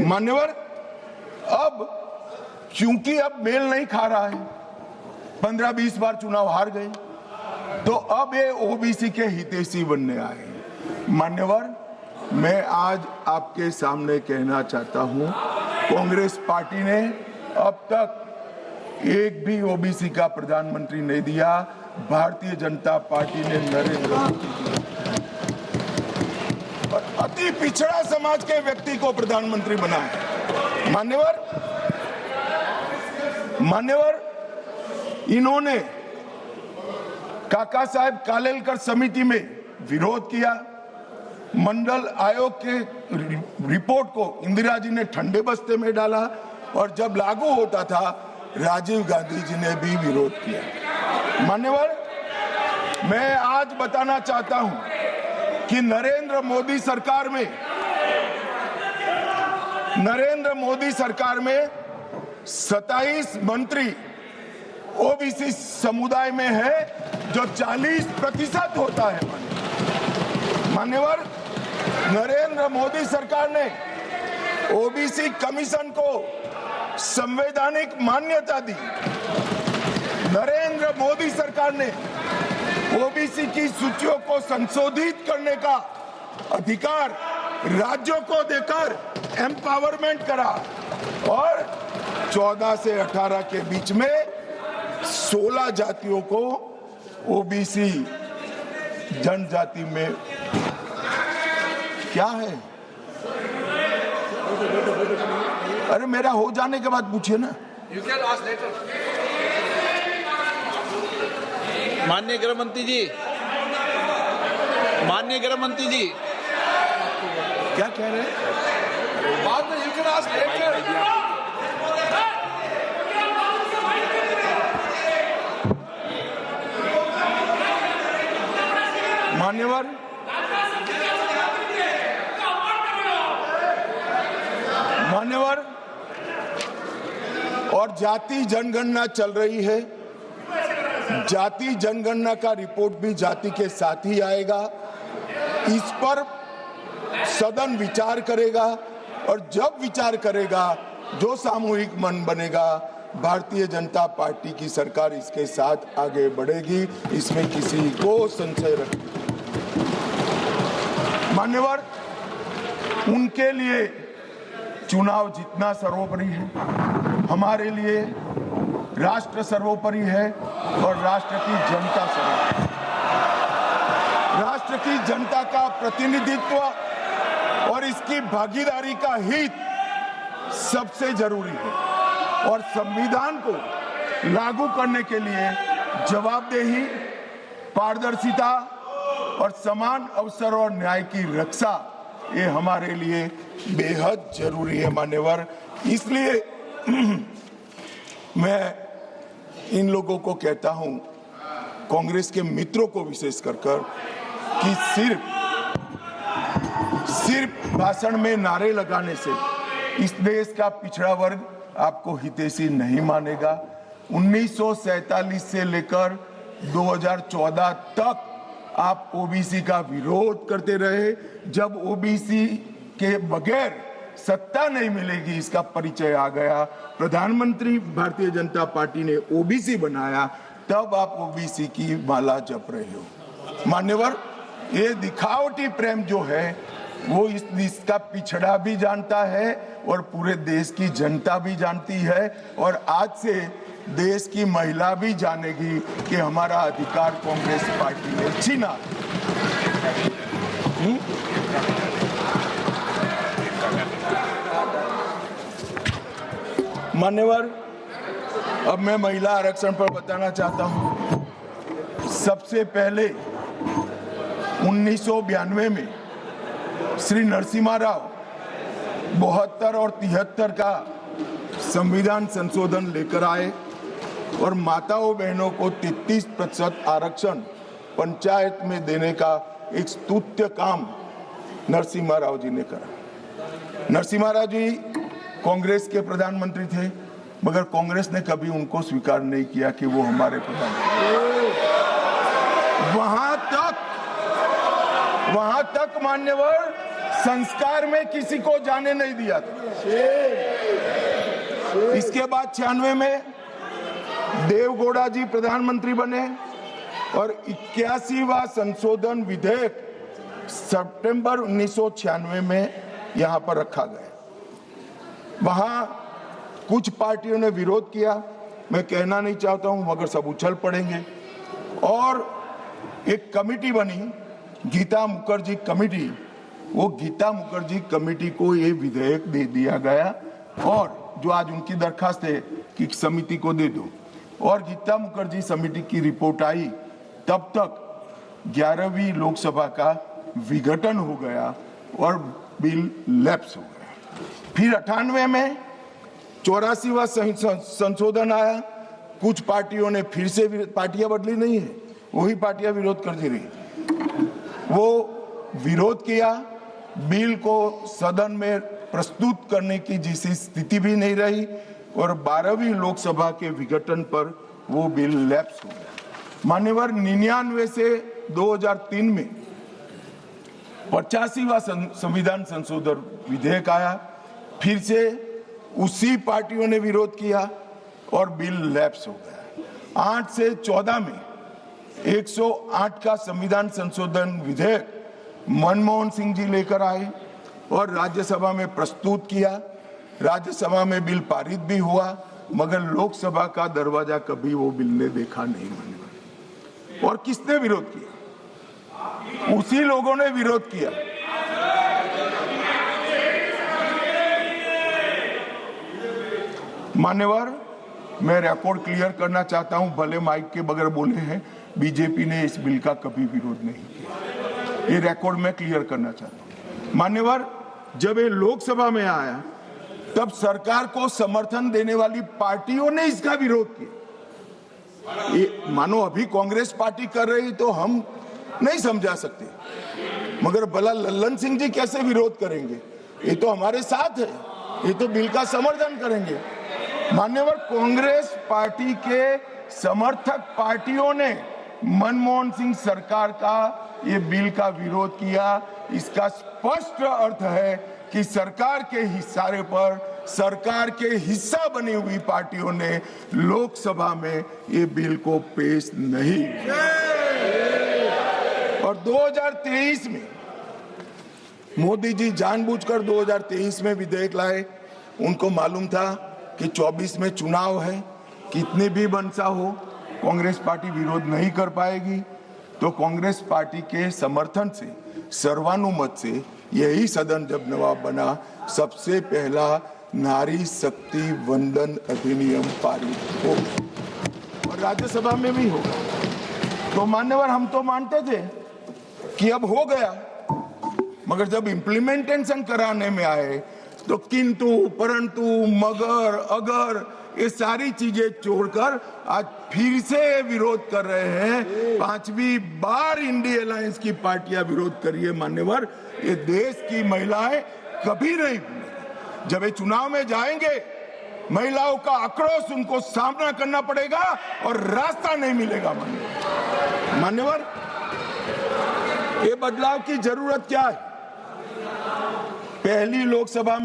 मान्यवर, अब क्योंकि अब मेल नहीं खा रहा है, 15-20 बार चुनाव हार गए, तो अब ये ओबीसी के हितैषी बनने आए हैं। मान्यवर, मैं आज आपके सामने कहना चाहता हूं, कांग्रेस पार्टी ने अब तक एक भी ओबीसी का प्रधानमंत्री नहीं दिया। भारतीय जनता पार्टी ने नरेंद्र मोदी और अति पिछड़ा समाज के व्यक्ति को प्रधानमंत्री बनाया। मान्यवर, इन्होंने काका साहेब कालेलकर समिति में विरोध किया। मंडल आयोग के रिपोर्ट को इंदिरा जी ने ठंडे बस्ते में डाला और जब लागू होता था राजीव गांधी जी ने भी विरोध किया। मान्यवर, मैं आज बताना चाहता हूं कि नरेंद्र मोदी सरकार में 27 मंत्री ओबीसी समुदाय में है, जो 40% होता है। मान्यवर, नरेंद्र मोदी सरकार ने ओबीसी कमीशन को संवैधानिक मान्यता दी। नरेंद्र मोदी सरकार ने ओबीसी की सूचियों को संशोधित करने का अधिकार राज्यों को देकर एम्पावरमेंट करा और 14 से 18 के बीच में 16 जातियों को ओबीसी जनजाति में क्या है। अरे मेरा हो जाने के बाद पूछिए ना। माननीय गृह मंत्री जी क्या कह रहे हैं? बाद में यू कैन आस्क लेटर। मान्यवर, और जाति जनगणना चल रही है। जाति जनगणना का रिपोर्ट भी जाति के साथ ही आएगा। इस पर सदन विचार करेगा और जब विचार करेगा, जो सामूहिक मन बनेगा, भारतीय जनता पार्टी की सरकार इसके साथ आगे बढ़ेगी। इसमें किसी को संशय रखने। मान्यवर, उनके लिए चुनाव जीतना सर्वोपरि है, हमारे लिए राष्ट्र सर्वोपरि है और राष्ट्र की जनता सर्वोपरि। राष्ट्र की जनता का प्रतिनिधित्व और इसकी भागीदारी का हित सबसे जरूरी है और संविधान को लागू करने के लिए जवाबदेही, पारदर्शिता और समान अवसर और न्याय की रक्षा, ये हमारे लिए बेहद जरूरी है। मान्यवर, इसलिए मैं इन लोगों को कहता हूं, कांग्रेस के मित्रों को विशेष कर कि सिर्फ भाषण में नारे लगाने से इस देश का पिछड़ा वर्ग आपको हितैषी नहीं मानेगा। 1947 से लेकर 2014 तक आप ओबीसी का विरोध करते रहे। जब ओबीसी के बगैर सत्ता नहीं मिलेगी, इसका परिचय आ गया। प्रधानमंत्री भारतीय जनता पार्टी ने ओबीसी बनाया, तब आप ओबीसी की माला जप रहे हो। मान्यवर, ये दिखावटी प्रेम जो है वो इस देश का पिछड़ा भी जानता है और पूरे देश की जनता भी जानती है और आज से देश की महिला भी जानेगी कि हमारा अधिकार कांग्रेस पार्टी ने छीना। मान्यवर, अब मैं महिला आरक्षण पर बताना चाहता हूं। सबसे पहले 1992 में श्री नरसिम्हा राव 72 और 73 का संविधान संशोधन लेकर आए और माताओं बहनों को 33% आरक्षण पंचायत में देने का एक स्तुत्य काम नरसिम्हा राव जी ने करा। नरसिम्हा राव जी कांग्रेस के प्रधानमंत्री थे, मगर कांग्रेस ने कभी उनको स्वीकार नहीं किया कि वो हमारे प्रधानमंत्री। वहां तक मान्यवर संस्कार में किसी को जाने नहीं दिया था। इसके बाद 96 में देवगौड़ा जी प्रधानमंत्री बने और 81वां संशोधन विधेयक सितंबर 1996 में यहां पर रखा गया। वहां कुछ पार्टियों ने विरोध किया, मैं कहना नहीं चाहता हूं मगर सब उछल पड़ेंगे, और एक कमेटी बनी गीता मुखर्जी कमेटी। वो गीता मुखर्जी कमेटी को ये विधेयक दे दिया गया और जो आज उनकी दरखास्त है कि समिति को दे दो, और गीता मुखर्जी समिति की रिपोर्ट आई तब तक 11वीं लोकसभा का विघटन हो गया और बिल लैप्स हो गया। फिर 98 में 84वां संशोधन आया। कुछ पार्टियों ने फिर से, पार्टियां बदली नहीं है, वही पार्टियां विरोध करती रही, वो विरोध किया। बिल को सदन में प्रस्तुत करने की जैसी स्थिति भी नहीं रही और 12वीं लोकसभा के विघटन पर वो बिल लैप्स हो गया। मान्यवर 99 से 2003 में 85वां संविधान संशोधन विधेयक आया, फिर से उसी पार्टियों ने विरोध किया और बिल लैप्स हो गया। 8 से 14 में 108 का संविधान संशोधन विधेयक मनमोहन सिंह जी लेकर आए और राज्यसभा में प्रस्तुत किया। राज्यसभा में बिल पारित भी हुआ मगर लोकसभा का दरवाजा कभी वो बिल ने देखा नहीं। मान्यवर, और किसने विरोध किया? उसी लोगों ने विरोध किया। मान्यवर, मैं रिकॉर्ड क्लियर करना चाहता हूं, भले माइक के बगैर बोले हैं, बीजेपी ने इस बिल का कभी विरोध नहीं किया। ये रिकॉर्ड में क्लियर करना चाहता हूं। मान्यवर, जब ये लोकसभा में आया तब सरकार को समर्थन देने वाली पार्टियों ने इसका विरोध किया। ये मानो अभी कांग्रेस पार्टी कर रही तो हम नहीं समझा सकते, मगर भला लल्लन सिंह जी कैसे विरोध करेंगे? ये तो हमारे साथ है, ये तो बिल का समर्थन करेंगे। मान्यवर, कांग्रेस पार्टी के समर्थक पार्टियों ने मनमोहन सिंह सरकार का ये बिल का विरोध किया। इसका स्पष्ट अर्थ है कि सरकार के इशारे पर सरकार के हिस्सा बनी हुई पार्टियों ने लोकसभा में ये बिल को पेश नहीं किया। और 2023 में मोदी जी जानबूझकर 2023 में विधेयक लाए। उनको मालूम था कि 24 में चुनाव है, कितनी भी मनसा हो कांग्रेस पार्टी विरोध नहीं कर पाएगी, तो कांग्रेस पार्टी के समर्थन से सर्वानुमत से यही सदन जब नवाब बना, सबसे पहला नारी शक्ति वंदन अधिनियम पारित हो और राज्यसभा में भी होगा। तो मान्यवर, हम तो मानते थे कि अब हो गया, मगर जब इम्प्लीमेंटेशन कराने में आए तो किंतु परंतु मगर अगर ये सारी चीजें छोड़कर आज फिर से विरोध कर रहे हैं। 5वीं बार इंडिया अलायंस की पार्टियां विरोध कर रही है। मान्यवर, ये देश की महिलाएं कभी नहीं भूलेंगी। जब ये चुनाव में जाएंगे, महिलाओं का आक्रोश उनको सामना करना पड़ेगा और रास्ता नहीं मिलेगा। मान्यवर, ये बदलाव की जरूरत क्या है? पहली लोकसभा में